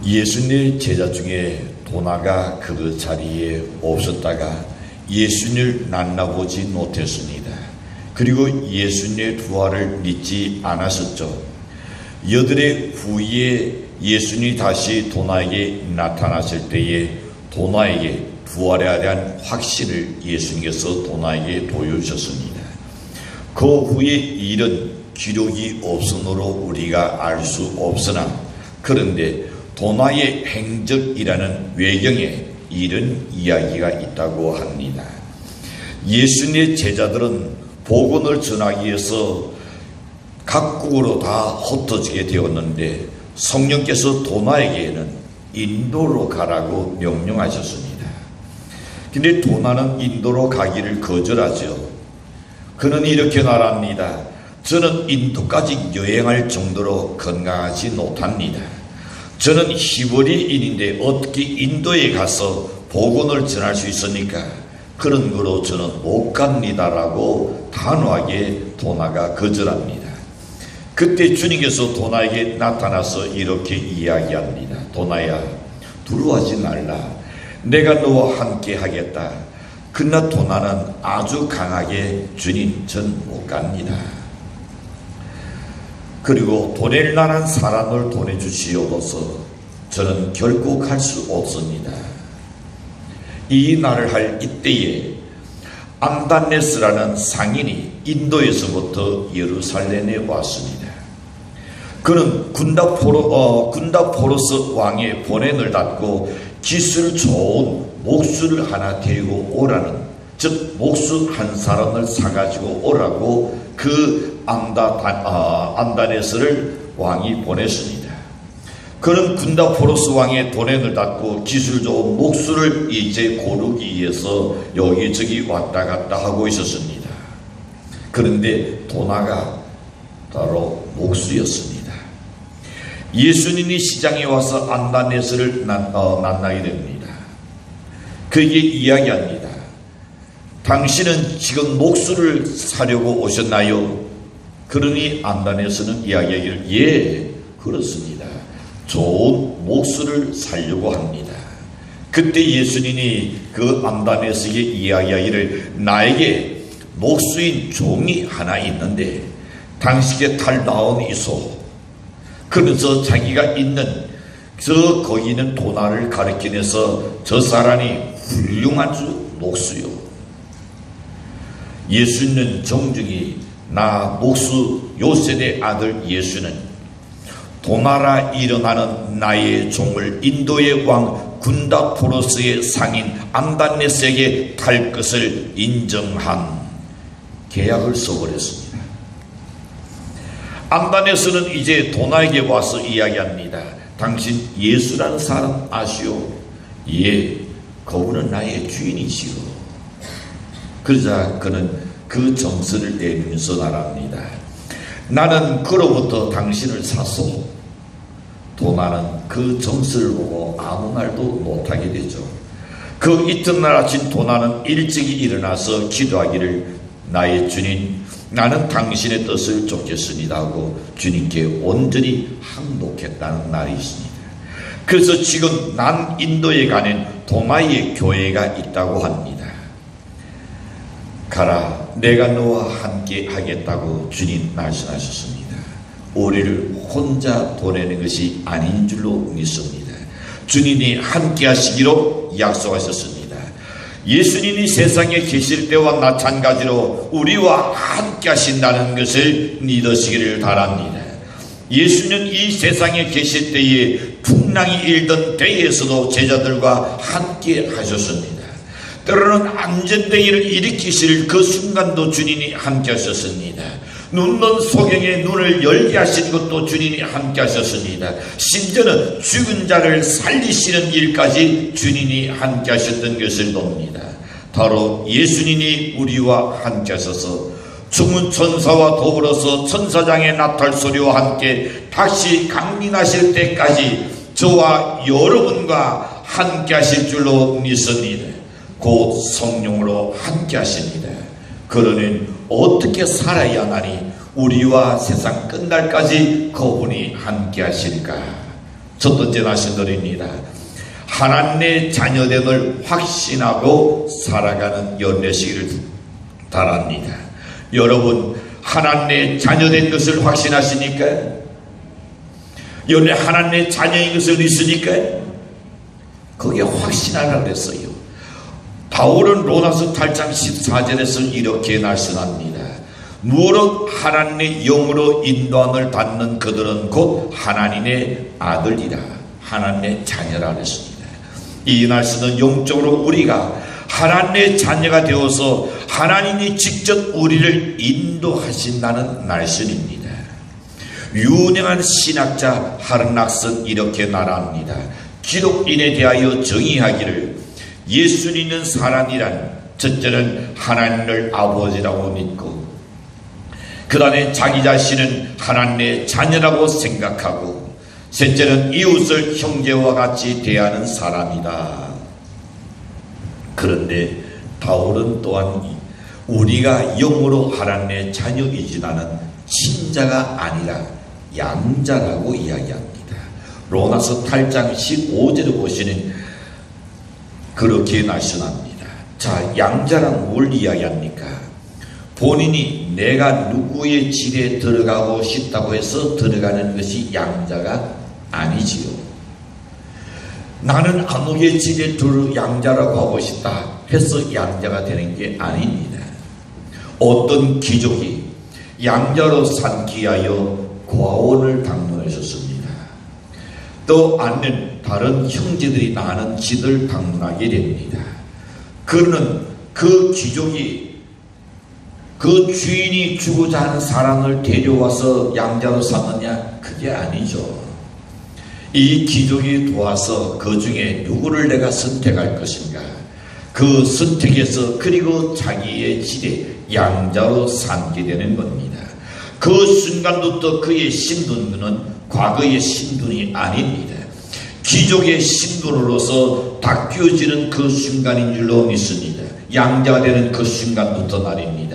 예수님의 제자 중에 도나가 그 자리에 없었다가 예수님을 만나보지 못했습니다. 그리고 예수님의 부활을 믿지 않았었죠. 여드레 후에 예수님이 다시 도나에게 나타났을 때에 도나에게 부활에 대한 확신을 예수님께서 도나에게 보여주셨습니다. 그 후에 일은 기록이 없으므로 우리가 알 수 없으나, 그런데 도나의 행적이라는 외경에 이런 이야기가 있다고 합니다. 예수님의 제자들은 복음을 전하기 위해서 각국으로 다 흩어지게 되었는데 성령께서 도나에게는 인도로 가라고 명령하셨습니다. 근데 도나는 인도로 가기를 거절하죠. 그는 이렇게 말합니다. 저는 인도까지 여행할 정도로 건강하지 못합니다. 저는 히브리인인데 어떻게 인도에 가서 복음을 전할 수 있습니까? 그런 거로 저는 못 갑니다라고 단호하게 도나가 거절합니다. 그때 주님께서 도나에게 나타나서 이렇게 이야기합니다. 도나야, 두려워하지 말라. 내가 너와 함께 하겠다. 그러나 도나는 아주 강하게 주님, 전 못 갑니다. 그리고 보낼 만한 사람을 보내주시옵소서. 저는 결코 갈 수 없습니다. 이 말을 할 이때에 암단네스라는 상인이 인도에서부터 예루살렘에 왔습니다. 그는 군다포로스 왕의 본행을 받고 기술 좋은 목수를 하나 데리고 오라는, 즉 목수 한 사람을 사가지고 오라고 그 암다네스를 왕이 보냈습니다. 그는 군다포로스 왕의 본행을 받고 기술 좋은 목수를 이제 고르기 위해서 여기저기 왔다 갔다 하고 있었습니다. 그런데 도나가 바로 목수였습니다. 예수님이 시장에 와서 암다네스를 만나게 됩니다. 그에게 이야기합니다. 당신은 지금 목수를 사려고 오셨나요? 그러니 암다네스는 이야기하기를, 예, 그렇습니다. 좋은 목수를 살려고 합니다. 그때 예수님이 그 암다네스에게 이야기하기를, 나에게 목수인 종이 하나 있는데 당신께 탈 나온 이소. 그러면서 자기가 있는 거기 있는 도나를 가리키면서 저 사람이 훌륭한 목수요. 예수는 정중히, 나 목수 요셉의 아들 예수는 도나라 일어나는 나의 종을 인도의 왕 군다포로스의 상인 암단네스에게 탈 것을 인정한 계약을 써버렸습니다. 암다네스는 이제 도나에게 와서 이야기합니다. 당신 예수라는 사람 아시오? 예, 그분은 나의 주인이시오. 그러자 그는 그 정서를 내리면서 말합니다. 나는 그로부터 당신을 샀소. 도나는 그 정서를 보고 아무 말도 못하게 되죠. 그 이튿날 아침 도나는 일찍이 일어나서 기도하기를, 나의 주님, 나는 당신의 뜻을 쫓겠습니다 하고 주님께 온전히 항복했다는 말이 있습니다. 그래서 지금 남인도에 가는 도나의 교회가 있다고 합니다. 가라, 내가 너와 함께 하겠다고 주님 말씀하셨습니다. 우리를 혼자 보내는 것이 아닌 줄로 믿습니다. 주님이 함께 하시기로 약속하셨습니다. 예수님이 세상에 계실 때와 마찬가지로 우리와 함께 하신다는 것을 믿으시기를 바랍니다. 예수는 이 세상에 계실 때에 풍랑이 일던 때에서도 제자들과 함께 하셨습니다. 때로는 안전대기를 일으키실 그 순간도 주님이 함께 하셨습니다. 눈먼 소경의 눈을 열게 하신 것도 주님이 함께 하셨습니다. 심지어는 죽은 자를 살리시는 일까지 주님이 함께 하셨던 것을 봅니다. 바로 예수님이 우리와 함께 하셔서 죽은 천사와 더불어서 천사장의 나팔 소리와 함께 다시 강림하실 때까지 저와 여러분과 함께 하실 줄로 믿습니다. 곧 성령으로 함께 하십니다. 그러니 어떻게 살아야만이 우리와 세상 끝날까지 그분이 함께 하실까? 첫 번째 말씀드립니다. 하나님의 자녀됨을 확신하고 살아가는 연례시기를 바랍니다. 여러분, 하나님의 자녀된 것을 확신하십니까? 연례 하나님의 자녀인 것을 믿습니까? 그게 확신하라 그랬어요. 바울은 로마서 8장 14절에서 이렇게 말씀합니다. 무릇 하나님의 영으로 인도함을 받는 그들은 곧 하나님의 아들이라, 하나님의 자녀라 그랬습니다. 이 말씀은 영적으로 우리가 하나님의 자녀가 되어서 하나님이 직접 우리를 인도하신다는 말씀입니다. 유명한 신학자 하르낙스는 이렇게 말합니다. 기독인에 대하여 정의하기를 예수 믿는 사람이란 첫째는 하나님을 아버지라고 믿고 그 다음에 자기 자신은 하나님의 자녀라고 생각하고 셋째는 이웃을 형제와 같이 대하는 사람이다. 그런데 바울은 또한 우리가 영으로 하나님의 자녀이지만은 친자가 아니라 양자라고 이야기합니다. 로마서 8장 15절에 보시는 그렇게 말씀합니다. 자, 양자란 뭘 이야기합니까? 본인이 내가 누구의 집에 들어가고 싶다고 해서 들어가는 것이 양자가 아니지요. 나는 아무개 집에 양자라고 하고 싶다 해서 양자가 되는 게 아닙니다. 어떤 귀족이 양자로 삼기 위하여 고아원을 방문하셨습니다. 또 아는 다른 형제들이 나는 집을 방문하게 됩니다. 그는 그 귀족이 그 주인이 주고자 하는 사람을 데려와서 양자로 삼느냐? 그게 아니죠. 이 귀족이 도와서 그 중에 누구를 내가 선택할 것인가? 그 선택해서 그리고 자기의 집에 양자로 삼게 되는 겁니다. 그 순간부터 그의 신분은 과거의 신분이 아닙니다. 귀족의 신분으로서 바뀌어지는 그 순간인 줄로 믿습니다. 양자가 되는 그 순간부터 말입니다.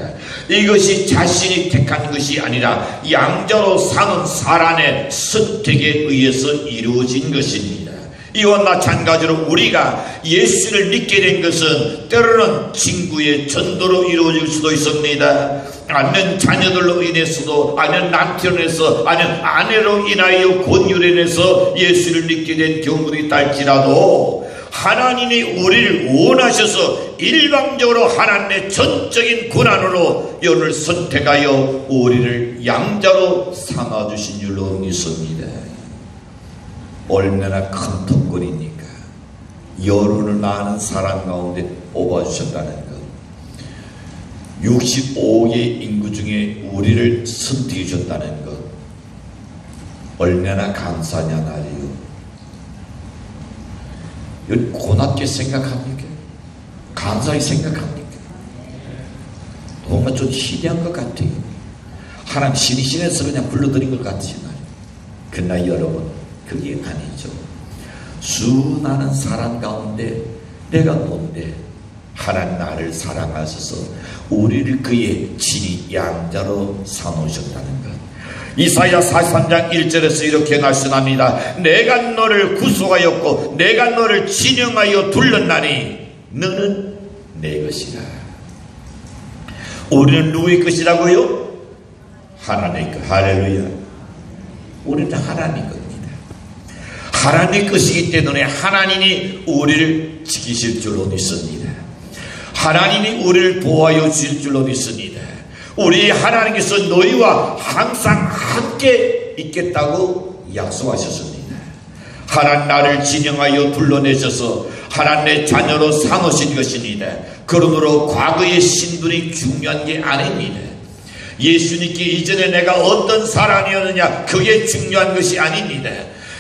이것이 자신이 택한 것이 아니라 양자로 사는 사람의 선택에 의해서 이루어진 것입니다. 이와 마찬가지로 우리가 예수를 믿게 된 것은 때로는 친구의 전도로 이루어질 수도 있습니다. 아니면 자녀들로 인해서도, 아니면 남편에서, 아니면 아내로 인하여 권유로 인해서 예수를 믿게 된 경우도 있달지라도 하나님이 우리를 원하셔서 일방적으로 하나님의 전적인 권한으로 여를 선택하여 우리를 양자로 삼아주신 줄로 믿습니다. 얼마나 큰 특권입니까? 여론을 낳는 사람 가운데 뽑아주셨다는 것. 65억의 인구 중에 우리를 선택해 주셨다는 것. 얼마나 감사하냐 말이요. 이건 고맙게 생각합니까? 감사하게 생각합니까? 뭔가 좀 희대한 것 같아요. 하나님 신이신에서 그냥 불러드린 것 같지만, 그러나 여러분 그게 아니죠. 수많은 사람 가운데 내가 뭔데 하나님 나를 사랑하셔서 우리를 그의 친히 양자로 삼으셨다는 것. 이사야 43장 1절에서 이렇게 말씀합니다. 내가 너를 구속하였고 내가 너를 진영하여 둘렀나니 너는 내 것이라. 우리는 누구의 것이라고요? 하나님의 것. 할렐루야. 우리는 하나님의 겁니다. 하나님의 것이기 때문에 하나님이 우리를 지키실 줄로 믿습니다. 하나님이 우리를 보호하여 주실 줄로 믿습니다. 우리 하나님께서 너희와 항상 함께 있겠다고 약속하셨습니다. 하나님 나를 진영하여 둘러내셔서 하나님의 자녀로 삼으신 것입니다. 그러므로 과거의 신분이 중요한 게 아닙니다. 예수님께 이전에 내가 어떤 사람이었느냐 그게 중요한 것이 아닙니다.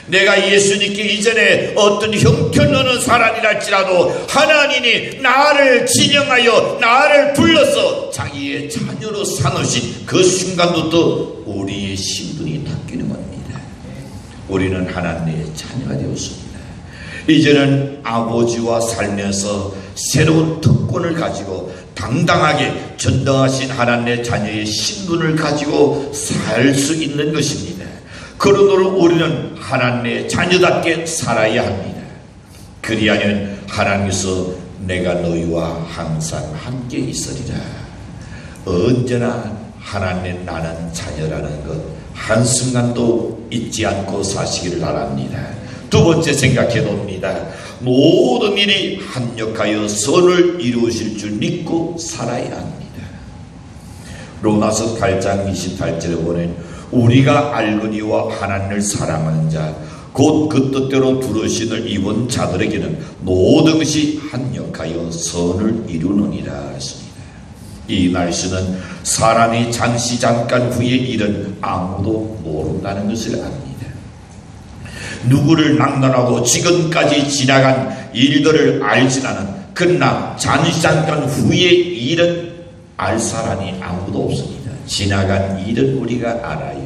내가 예수님께 이전에 어떤 형편없는 사람이랄지라도 하나님이 나를 진영하여 나를 불러서 자기의 자녀로 삼으신 그 순간부터 우리의 신분이 바뀌는 겁니다. 우리는 하나님의 자녀가 되었습니다. 이제는 아버지와 살면서 새로운 특권을 가지고 당당하게 전당하신 하나님의 자녀의 신분을 가지고 살 수 있는 것입니다. 그러므로 우리는 하나님의 자녀답게 살아야 합니다. 그리하면 하나님께서 내가 너희와 항상 함께 있으리라. 언제나 하나님의 나는 자녀라는 것 한순간도 잊지 않고 사시기를 바랍니다. 두 번째 생각해 봅니다. 모든 일이 합력하여 선을 이루실 줄 믿고 살아야 합니다. 로마서 8장 28절에 보면 우리가 알거니와 하나님을 사랑하는 자 곧 그 뜻대로 부르심을 입은 자들에게는 모든 것이 합력하여 선을 이루느니라 했습니다. 이 말씀은 사람이 잠시 잠깐 후의 일은 아무도 모른다는 것을 압니다. 누구를 막론하고 지금까지 지나간 일들을 알진 않은, 그러나 잠시 잠깐 후의 일은 알 사람이 아무도 없습니다. 지나간 일은 우리가 알아요.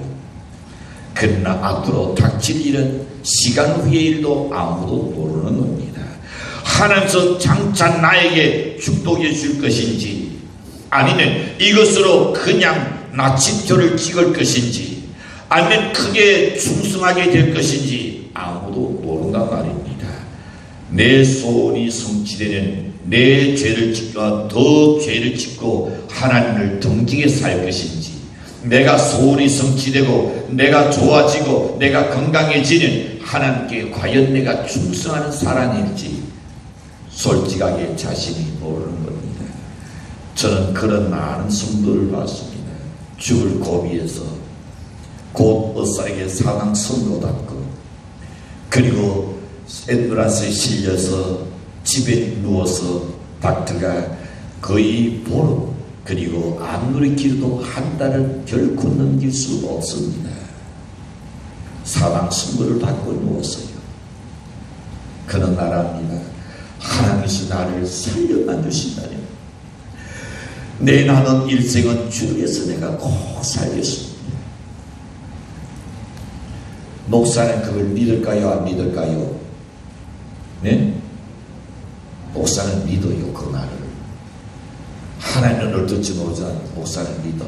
그러나 앞으로 닥칠 일은 시간 후의 일도 아무도 모르는 겁니다. 하나님께서 장차 나에게 축복해 줄 것인지, 아니면 이것으로 그냥 나침표를 찍을 것인지, 아니면 크게 충성하게 될 것인지 아무도 모른단 말입니다. 내 소원이 성취되는 내 죄를 짓고 더 죄를 짓고 하나님을 등지게 살 것인지, 내가 소원이 성취되고 내가 좋아지고 내가 건강해지는 하나님께 과연 내가 충성하는 사람일지 솔직하게 자신이 모르는 겁니다. 저는 그런 많은 성도를 봤습니다. 죽을 고비에서 곧 의사에게 사망 선고 받고, 그리고 앰뷸런스에 실려서 집에 누워서 닥터가 거의 보름, 그리고 아무리 길어도 한 달을 결코 넘길 수 없습니다. 사망 선고를 받고 누웠어요. 그는 말합니다. 하나님께서 나를 살려만 주신다면 내 남은 일생은 주를 위해서 내가 꼭 살겠습니다. 목사는 그걸 믿을까요? 안 믿을까요? 네? 목사는 믿어요. 그 말을. 하나님은 어떨지 모르지만 목사는 믿어.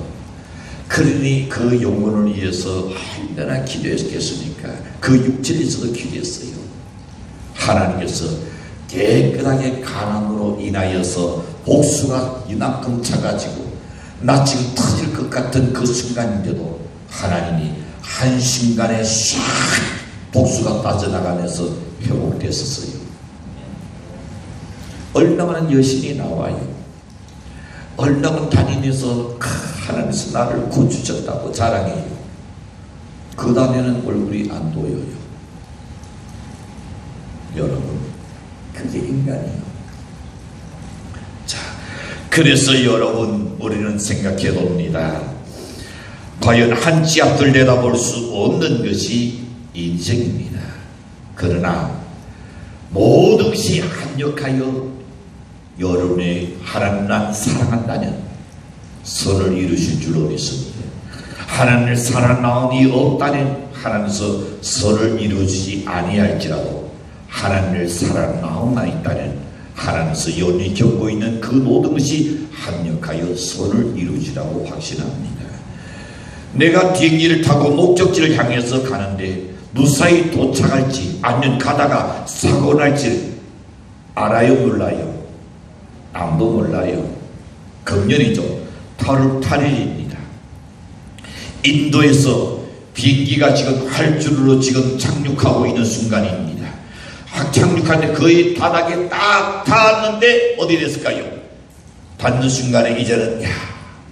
그러니 그 영혼을 위해서 얼마나 기도했겠습니까? 그 육체를 위해서도 기도했어요. 하나님께서 깨끗하게 가난으로 인하여서 복수가 이만큼 차가지고 나 지금 터질 것 같은 그 순간인데도 하나님이 한순간에 샥 복수가 빠져나가면서 회복됐었어요. 얼마나 여신이 나와요. 얼마나 다니면서 하나님께서 나를 구주셨다고 자랑해요. 그 다음에는 얼굴이 안 보여요. 여러분, 그게 인간이에요. 자, 그래서 여러분, 우리는 생각해 봅니다. 과연 한 치 앞을 내다볼 수 없는 것이 인생입니다. 그러나 모든 것이 합력하여 여러분의 하나님을 사랑한다면 선을 이루실 줄로 믿습니다. 하나님을 사랑하오니 없다면 하나님께서 선을 이루지 아니할지라도 하나님을 사랑하오나이다면 하나님께서 연히 겪고 있는 그 모든 것이 합력하여 선을 이루지라고 확신합니다. 내가 비행기를 타고 목적지를 향해서 가는데 무사히 도착할지 아니면 가다가 사고 날지 알아요? 몰라요? 아무도 몰라요. 금년이죠. 8월 8일입니다. 인도에서 비행기가 지금 활주로로 지금 착륙하고 있는 순간입니다. 착륙하는데 거의 바닥에 딱 닿았는데 어디 됐을까요? 닿는 순간에 이제는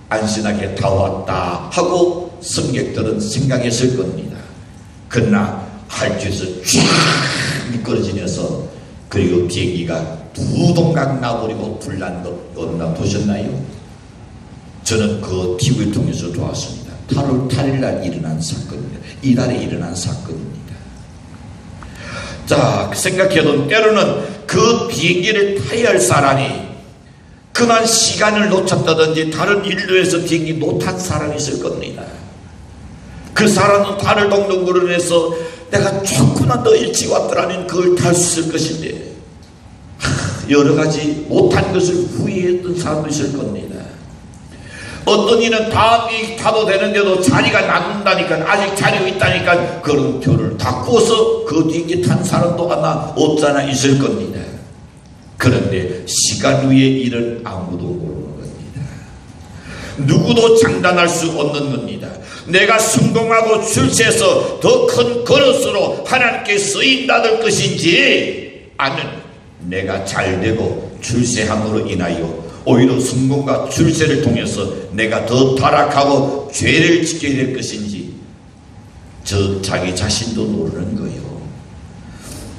안심하게 다 왔다 하고 승객들은 생각했을 겁니다. 그러나 활주로에서 쫙 미끄러지면서 그리고 비행기가 두 동강 나버리고 불난 것 여러분 보셨나요? 저는 그 TV를 통해서 보았습니다. 8월 8일 날 일어난 사건입니다. 이달에 일어난 사건입니다. 자, 생각해도 때로는 그 비행기를 타야 할 사람이 그만 시간을 놓쳤다든지 다른 일로에서 비행기 못 탄 사람이 있을 겁니다. 그 사람은 다른 동동구를 해서 내가 조금만 더 일찍 왔더라면 그걸 탈 수 있을 것인데 여러 가지 못한 것을 후회했던 사람도 있을 겁니다. 어떤 이는 다음이 타도 되는데도 자리가 남는다니까, 아직 자리가 있다니까 그런 표를 다 구워서 그 뒤에 탄 사람도 아마 없잖아 있을 겁니다. 그런데 시간 후의 일은 아무도 모르는 겁니다. 누구도 장담할 수 없는 겁니다. 내가 성공하고 출세해서 더 큰 그릇으로 하나님께 쓰인다는 것인지, 아니면 내가 잘되고 출세함으로 인하여 오히려 성공과 출세를 통해서 내가 더 타락하고 죄를 지켜야 될 것인지 자기 자신도 모르는 거예요.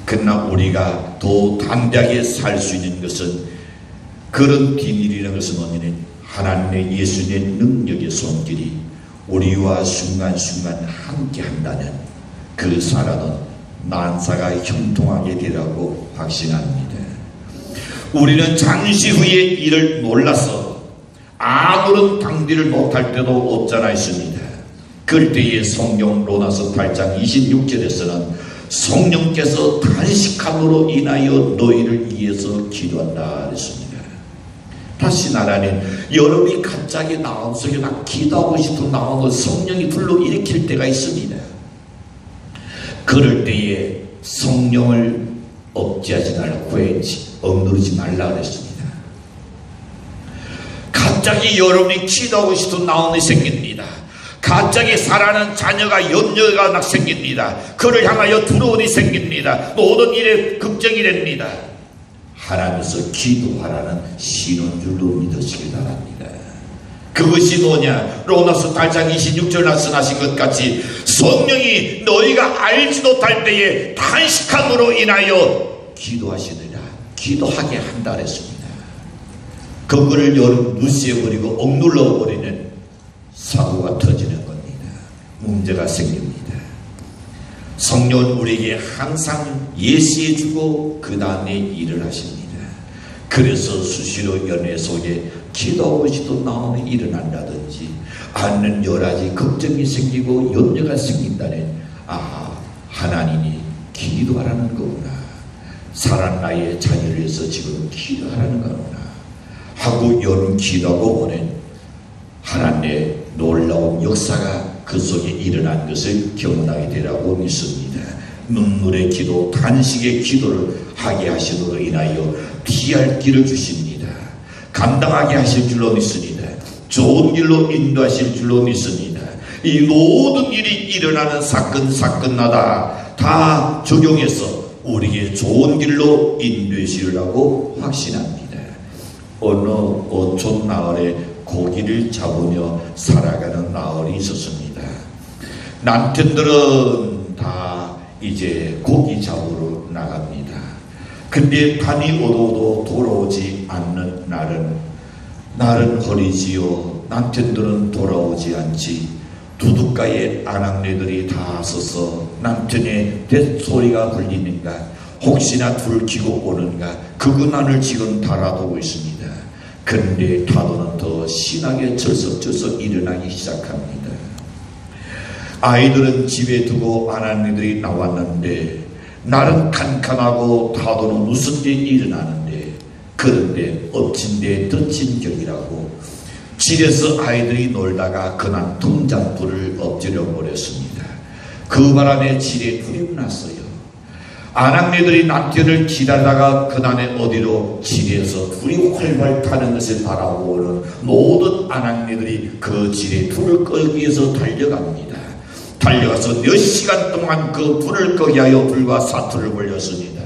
그러나 우리가 더 담대하게 살 수 있는 것은, 그런 비밀이라는 것은 뭐냐면 하나님의 예수님의 능력의 손길이 우리와 순간순간 함께 한다면 그 사람은 만사가 형통하게 되라고 확신합니다. 우리는 잠시 후의 일을 몰라서 아무런 방비를 못할 때도 없잖아 있습니다. 그럴 때에 성경 로마서 8장 26절에서는 성령께서 단식함으로 인하여 너희를 위해서 기도한다 그랬습니다. 다시 말하면 여러분이 갑자기 마음속에 막 기도하고 싶어 나오면 성령이 불러일으킬 때가 있습니다. 그럴 때에 성령을 억제하지 말고 억누르지 말라 그랬습니다. 갑자기 여러분이 기도하고 싶은 마음이 생깁니다. 갑자기 사랑하는 자녀가 염려가 막 생깁니다. 그를 향하여 두려움이 생깁니다. 모든 일에 걱정이 됩니다. 하나님께서 기도하라는 신호인 줄로 믿으시기 바랍니다. 그것이 뭐냐? 로마서 8장 26절 말씀하신 것 같이 성령이 너희가 알지도 못할 때에 단식함으로 인하여 기도하시느라 기도하게 한다 그랬습니다. 그거를 여러분 무시해버리고 억눌러버리는 사고가 터지는 겁니다. 문제가 생깁니다. 성령은 우리에게 항상 예시해주고 그 다음에 일을 하십니다. 그래서 수시로 연애 속에 기도하고 싶은 마음이 일어난다든지 아니면 여러 가지 걱정이 생기고 염려가 생긴다는, 하나님이 기도하라는 거구나, 사랑 나의 자녀를 위해서 지금 기도하라는 거구나 하고 여러분 기도하고 보낸 하나님의 놀라운 역사가 그 속에 일어난 것을 경험하게 되라고 믿습니다. 눈물의 기도, 단식의 기도를 하게 하시므로 인하여 피할 길을 주십니다. 감당하게 하실 줄로 믿습니다. 좋은 길로 인도하실 줄로 믿습니다. 이 모든 일이 일어나는 사건마다 다 적용해서 우리에게 좋은 길로 인도하시려고 확신합니다. 어느 어촌 마을에 고기를 잡으며 살아가는 마을이 있었습니다. 남편들은 다 이제 고기 잡으러 나갑니다. 근데 밤이 오도도 돌아오지 않는 날은 허리지요. 남편들은 돌아오지 않지. 두둑가에 아낙네들이 다 서서 남편의 뱃소리가 들리는가, 혹시나 불 켜고 오는가, 그것만을 지금 달아두고 있습니다. 그런데 타도는 더 심하게 철썩철썩 일어나기 시작합니다. 아이들은 집에 두고 아낙네들이 나왔는데 날은 캄캄하고 타도는 무슨 일이 일어나는데, 그런데 엎친 데 덧친 격이라고 집에서 아이들이 놀다가 그날 통장불을 엎질러 버렸습니다. 그 바람에 집에 불이 났어요. 아낙네들이 남편을 기다리다가 그날에 어디로 집에서 불이 활활 타는 것을 바라보는 모든 아낙네들이 그 집에 불을 끄기 위해서 달려갑니다. 달려가서 몇 시간 동안 그 불을 끄기 위하여 불과 사투를 벌였습니다.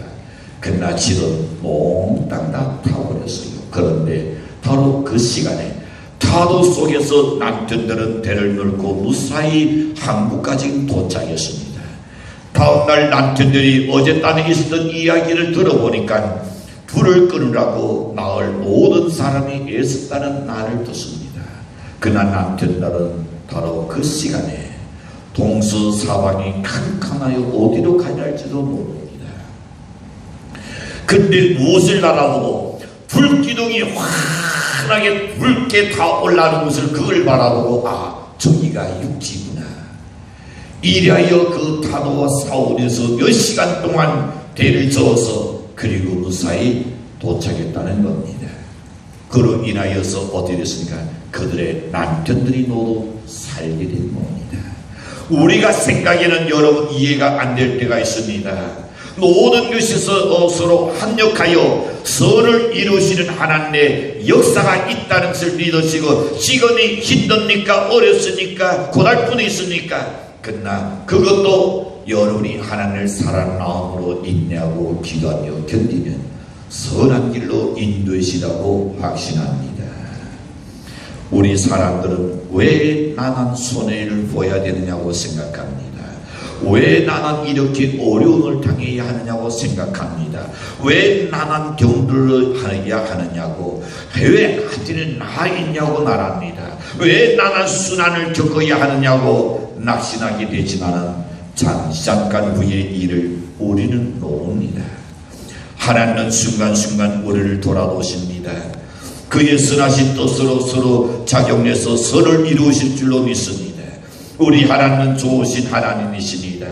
그러나 집은 몽땅 다 타버렸어요. 그런데 바로 그 시간에 타도 속에서 남편들은 배를 넣고 무사히 한국까지 도착했습니다. 다음날 남편들이 어젯밤에 있었던 이야기를 들어보니까 불을 끄느라고 마을 모든 사람이 애썼다는 말을 듣습니다. 그날 남편들은 바로 그 시간에 동서사방이 캄캄하여 어디로 가야 할지도 모릅니다. 근데 무엇을 바라보고 불기둥이 환하게 붉게 다 올라오는 것을 그걸 바라보고, 저기가 육지구나. 이리하여 그 타도와 싸우면서 몇 시간 동안 배를 저어서 그리고 무사히 도착했다는 겁니다. 그로 인하여서 어떻게 됐습니까? 그들의 남편들이 모두 살게 된 겁니다. 우리가 생각에는 여러분 이해가 안 될 때가 있습니다. 모든 것에서 서로 합력하여 선을 이루시는 하나님의 역사가 있다는 것을 믿으시고, 지금이 힘듭니까? 어렵습니까? 고달픔이 있습니까? 그러나 그것도 여러분이 하나님을 사랑하는 마음으로 인내하고 기도하며 견디면 선한 길로 인도하시라고 확신합니다. 우리 사람들은 왜 나는 손해를 보여야 되느냐고 생각합니다. 왜 나는 이렇게 어려움을 당해야 하느냐고 생각합니다. 왜 나는 경주를 해야 하느냐고, 왜 하필은 나 있냐고 말합니다. 왜 나는 순환을 겪어야 하느냐고 낙심하게 되지만은 잠깐 후의 일을 우리는 모릅니다. 하나님은 순간순간 우리를 돌아보십니다. 그의 선하신 뜻으로 서로 작용해서 선을 이루실 줄로 믿습니다. 우리 하나님은 좋으신 하나님이십니다.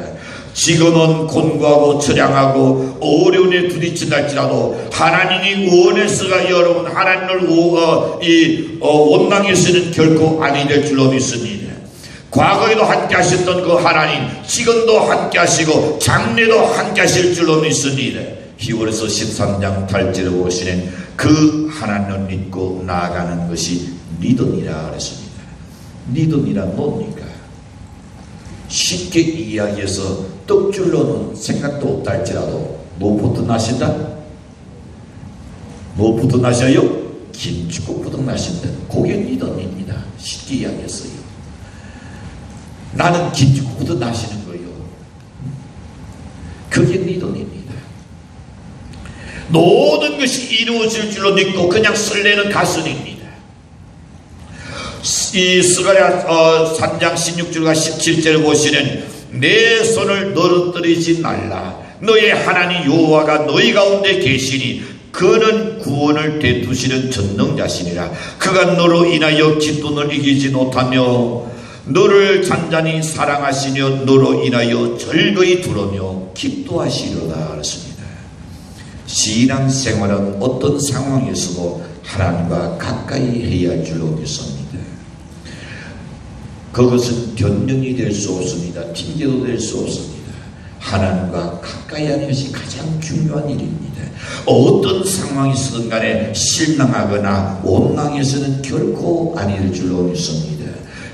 지금은 곤고하고 처량하고 어려움에 부딪힌달지라도 하나님이 원해서가 여러분 하나님을 원망해서는 결코 아니 될 줄로 믿습니다. 과거에도 함께 하셨던 그 하나님, 지금도 함께 하시고 장래도 함께 하실 줄로 믿습니다. 히브리서 13장 8절에 보시는 그 하나님을 믿고 나아가는 것이 믿음이라 그랬습니다. 믿음이란 뭡니까? 쉽게 이야기해서 떡줄로는 생각도 없다 할지라도 무엇부터 나신다? 무엇부터 나셔요? 김치국부터 나신다. 그게 믿음입니다. 쉽게 이야기했어요. 나는 김치국부터 나시는 거예요. 그게 믿음입니다. 모든 것이 이루어질 줄로 믿고 그냥 설레는 가슴입니다. 이 스가랴 3장 16절과 17절을 보시는 내 손을 너릇뜨리지 말라. 너의 하나님 여호와가 너희 가운데 계시니 그는 구원을 대두시는 전능자시니라. 그가 너로 인하여 기쁨을 이기지 못하며 너를 잔잔히 사랑하시며 너로 인하여 절거히 두르며 기도하시려다 그랬습니다. 신앙생활은 어떤 상황에서도 하나님과 가까이 해야 할 줄로 믿습니다. 그것은 변명이 될 수 없습니다. 핑계도 될 수 없습니다. 하나님과 가까이 하는 것이 가장 중요한 일입니다. 어떤 상황이든 간에 실망하거나 원망해서는 결코 아니 될 줄로 믿습니다.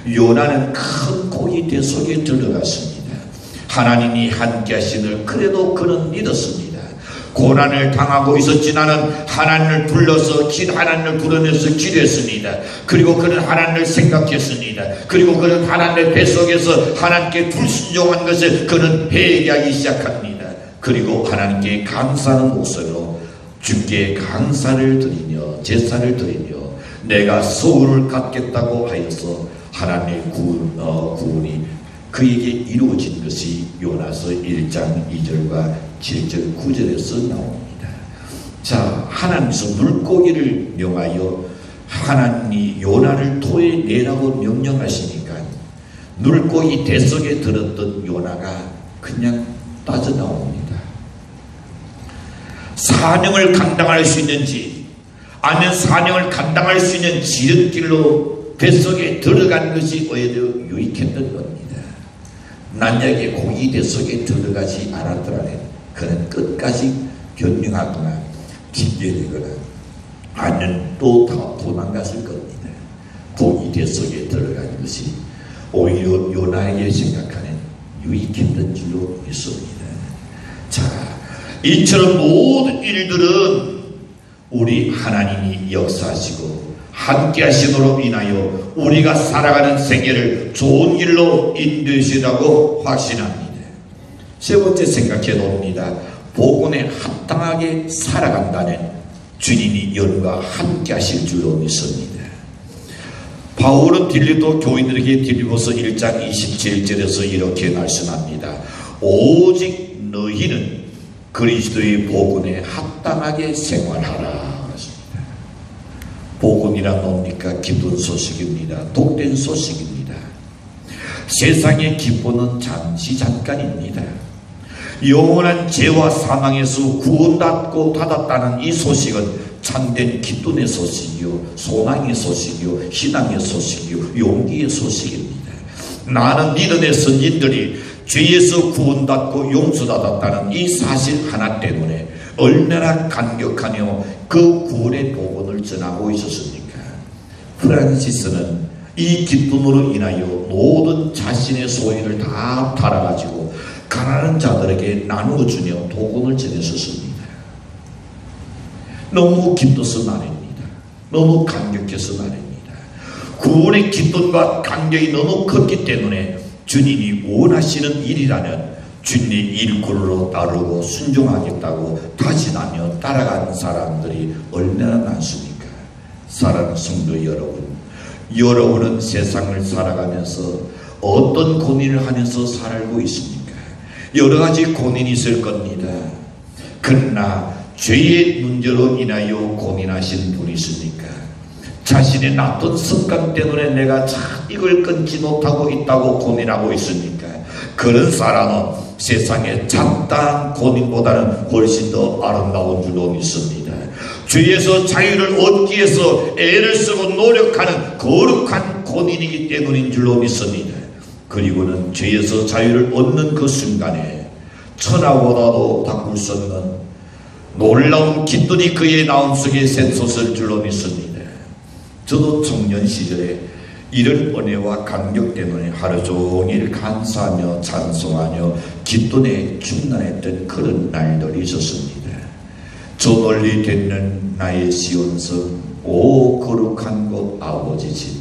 요나는 큰 고기 대 속에 들어갔습니다. 하나님이 함께 하시늘 그래도 그는 믿었습니다. 고난을 당하고 있었지만은 하나님을 불러서 하나님을 부르면서 기도했습니다. 그리고 그는 하나님을 생각했습니다. 그리고 그는 하나님의 뱃속에서 하나님께 불순종한 것을 그는 회개하기 시작합니다. 그리고 하나님께 감사하는 목소리로 주께 감사를 드리며 제사를 드리며 내가 소울을 갖겠다고 하여서 하나님의 구원이 그에게 이루어진 것이 요나서 1장 2절과 7절 9절에서 나옵니다. 자, 하나님께서 물고기를 명하여 하나님이 요나를 토해 내라고 명령하시니까 물고기 대속에 들었던 요나가 그냥 빠져나옵니다. 사명을 감당할 수 있는지 아니면 사명을 감당할 수 있는 지름길로 뱃속에 들어간 것이 오히려 유익했던 겁니다. 만약에 고기 뱃속에 들어가지 않았더라면 그는 끝까지 변명하거나 징계되거나 아니면 또 다 도망갔을 겁니다. 고기 뱃속에 들어간 것이 오히려 요나에게 생각하는 유익했던 줄로 믿습니다. 자, 이처럼 모든 일들은 우리 하나님이 역사하시고 함께 하심으로 인하여 우리가 살아가는 생애를 좋은 길로 인도하시라고 확신합니다. 세 번째 생각해 봅니다. 복음에 합당하게 살아간다는 주님이 여러분과 함께 하실 줄로 믿습니다. 바울은 빌립보 교인들에게 빌립보서 1장 27절에서 이렇게 말씀합니다. 오직 너희는 그리스도의 복음에 합당하게 생활하라. 복음이란 뭡니까? 기쁜 소식입니다. 복된 소식입니다. 세상의 기쁨은 잠시 잠깐입니다. 영원한 죄와 사망에서 구원받고 받았다는 이 소식은 참된 기쁨의 소식이요, 소망의 소식이요, 신앙의 소식이요, 용기의 소식입니다. 나는 믿음의 선진들이 죄에서 구원받고 용서받았다는 이 사실 하나 때문에 얼마나 감격하며 그 구원의 복음을 전하고 있었습니까? 프란시스는 이 기쁨으로 인하여 모든 자신의 소유를 다 팔아가지고 가난한 자들에게 나누어 주며 복음을 전했었습니다. 너무 기뻐서 말입니다. 너무 감격해서 말입니다. 구원의 기쁨과 감격이 너무 컸기 때문에 주님이 원하시는 일이라면 주님의 일꾼으로 따르고 순종하겠다고 다짐하며 따라가는 사람들이 얼마나 많습니까? 사랑하는 성도 여러분, 여러분은 세상을 살아가면서 어떤 고민을 하면서 살고 있습니까? 여러 가지 고민이 있을 겁니다. 그러나 죄의 문제로 인하여 고민하신 분이 있습니까? 자신의 나쁜 습관 때문에 내가 참 이걸 끊지 못하고 있다고 고민하고 있습니까? 그런 사람은 세상의 잡다한 고민보다는 훨씬 더 아름다운 줄로 믿습니다. 죄에서 자유를 얻기 위해서 애를 쓰고 노력하는 거룩한 고민이기 때문인 줄로 믿습니다. 그리고는 죄에서 자유를 얻는 그 순간에 천하보다도 바꿀 수 없는 놀라운 기쁨이 그의 마음속에 샘솟을 줄로 믿습니다. 저도 청년 시절에 이런 은혜와 감격 때문에 하루 종일 감사하며 찬송하며 기쁨에 충만했던 그런 날들이 있었습니다. 저 멀리 듣는 나의 시온성, 오 거룩한 곳 아버지 집,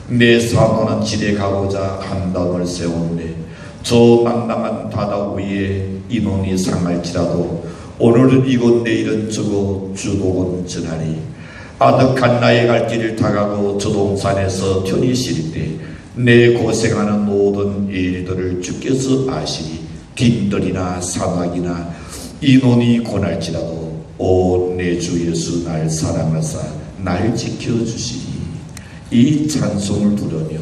내 사모는 집에 가고자 한담을 세웠네. 저 망망한 바다 위에 인원이 상할지라도 오늘은 이곳 내일은 저곳 주복은 전하리. 아득한 나의 갈 길을 다가고 저 동산에서 편히 쉴 때 내 고생하는 모든 일들을 주께서 아시니 빈들이나 사막이나 인원이 고날지라도 오 내 주 예수 날 사랑하사 날 지켜주시니. 이 찬송을 부르며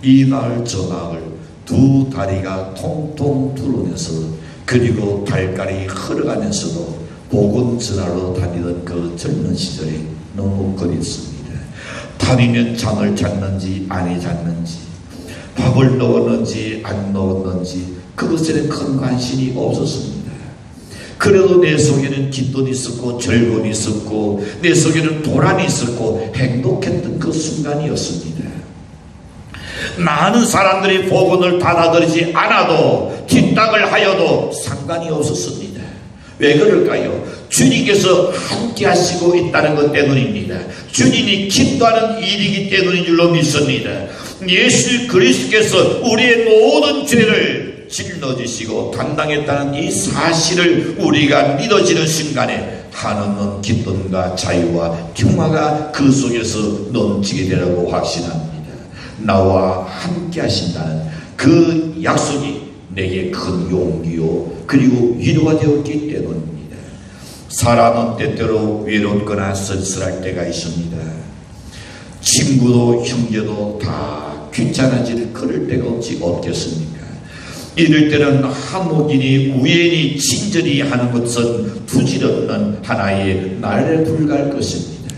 이 마을 저 마을 두 다리가 통통 드러내서 그리고 달깔이 흘러가면서도 복음 전하러 다니던 그 젊은 시절에 너무 그립습니다. 다니면 잠을 잤는지 아니 잤는지, 밥을 넣었는지 안 넣었는지 그것에는 큰 관심이 없었습니다. 그래도 내 속에는 기쁨이 있었고 즐거움이 있었고 내 속에는 보람이 있었고 행복했던 그 순간이었습니다. 많은 사람들이 복음을 받아들이지 않아도 뒷땅을 하여도 상관이 없었습니다. 왜 그럴까요? 주님께서 함께 하시고 있다는 것 때문입니다. 주님이 기뻐하는 일이기 때문인 줄로 믿습니다. 예수 그리스도께서 우리의 모든 죄를 짊어지시고 담당했다는 이 사실을 우리가 믿어지는 순간에 하나님은 기쁨과 자유와 평화가 그 속에서 넘치게 되라고 확신합니다. 나와 함께 하신다는 그 약속이 내게 큰 용기요 그리고 위로가 되었기 때문입니다. 사람은 때때로 외롭거나 쓸쓸할 때가 있습니다. 친구도 형제도 다 귀찮아질 그럴 때가 없겠습니까? 이럴 때는 한목인이 우연히 친절히 하는 것은 부질없는 하나의 말에 불과할 것입니다.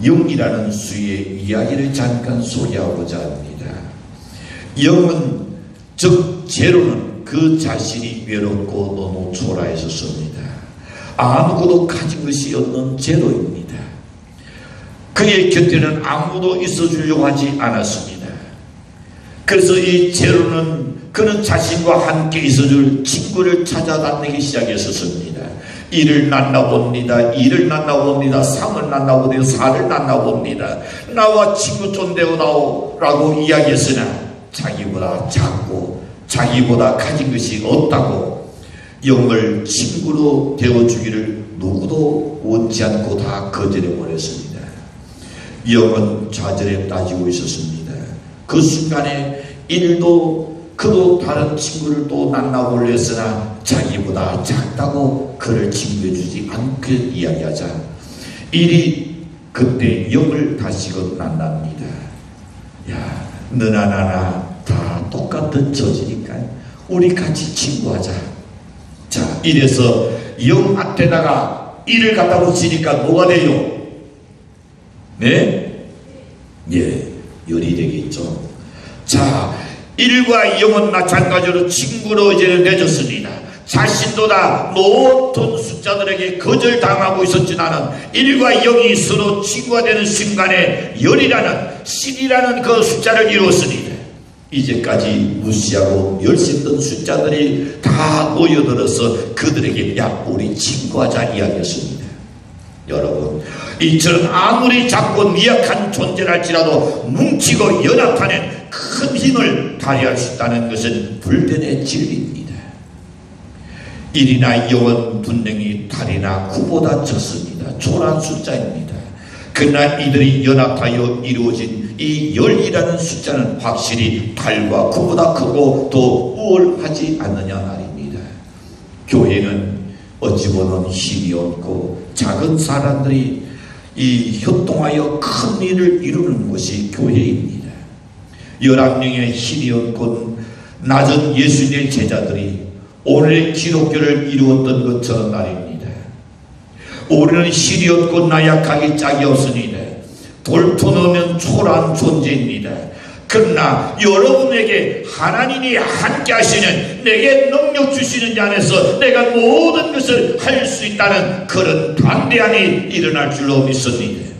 영이라는 수의 이야기를 잠깐 소개하고자 합니다. 영은 즉 제로는 그 자신이 외롭고 너무 초라했었습니다. 아무것도 가진 것이 없는 제로입니다. 그의 곁에는 아무도 있어주려고 하지 않았습니다. 그래서 이 제로는 그는 자신과 함께 있어줄 친구를 찾아다니기 시작했었습니다. 이를 만나봅니다. 이를 만나봅니다. 삼을 만나봅니다. 사를 만나봅니다. 나와 친구 좀 되어다오 라고 이야기했으나 자기보다 작고 자기보다 가진 것이 없다고 영을 친구로 되어주기를 누구도 원치 않고 다 거절해버렸습니다. 영은 좌절에 빠지고 있었습니다. 그 순간에 그도 다른 친구를 또 만나보려 했으나 자기보다 작다고 그를 친구해주지 않게 이야기하자 일이 그때 영을 다시금 만납니다. 야, 너나 나나 다 똑같은 처지니까 우리 같이 친구하자. 자, 이래서 영 앞에다가 이를 갖다 붙이니까 뭐가 돼요? 네? 예, 열이 되겠죠. 자, 일과 영은 마찬가지로 친구로 이제는 맺었습니다. 자신도 다 모든 숫자들에게 거절당하고 있었지만은 일과 영이 서로 친구가 되는 순간에 열이라는 신이라는 그 숫자를 이루었습니다. 이제까지 무시하고 멸시했던 숫자들이 다 모여들어서 그들에게 야 우리 친구하자 이야기했습니다. 여러분, 이처럼 아무리 작고 미약한 존재랄지라도 뭉치고 연합하는 큰 힘을 발휘할 수 있다는 것은 불변의 진리입니다. 일이나 영은 분명히 달이나 구보다 적습니다. 초라한 숫자입니다. 그러나 이들이 연합하여 이루어진 이 열이라는 숫자는 확실히 달과 구보다 크고 더 우월하지 않느냐 말입니다. 교회는 어찌 보면 힘이 없고 작은 사람들이 이 협동하여 큰 일을 이루는 것이 교회입니다. 11명의 힘이 없고 낮은 예수님의 제자들이 오늘의 기독교를 이루었던 것처럼 말입니다. 우리는 실이 없고 나약하기 짝이 없습니다. 돌토넘은 초라한 존재입니다. 그러나 여러분에게 하나님이 함께 하시는, 내게 능력 주시는 자 안에서 내가 모든 것을 할 수 있다는 그런 담대함이 일어날 줄로 믿습니다.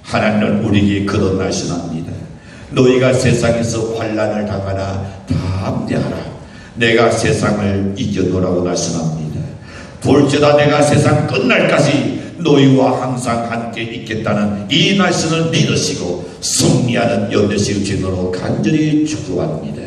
하나님은 우리에게 그런 말씀합니다. 너희가 세상에서 환난을 당하나 담대하라. 내가 세상을 이겨노라고 말씀합니다. 볼지어다 내가 세상 끝날까지 너희와 항상 함께 있겠다는 이 말씀을 믿으시고 승리하는 연대시 주님으로 간절히 축복합니다.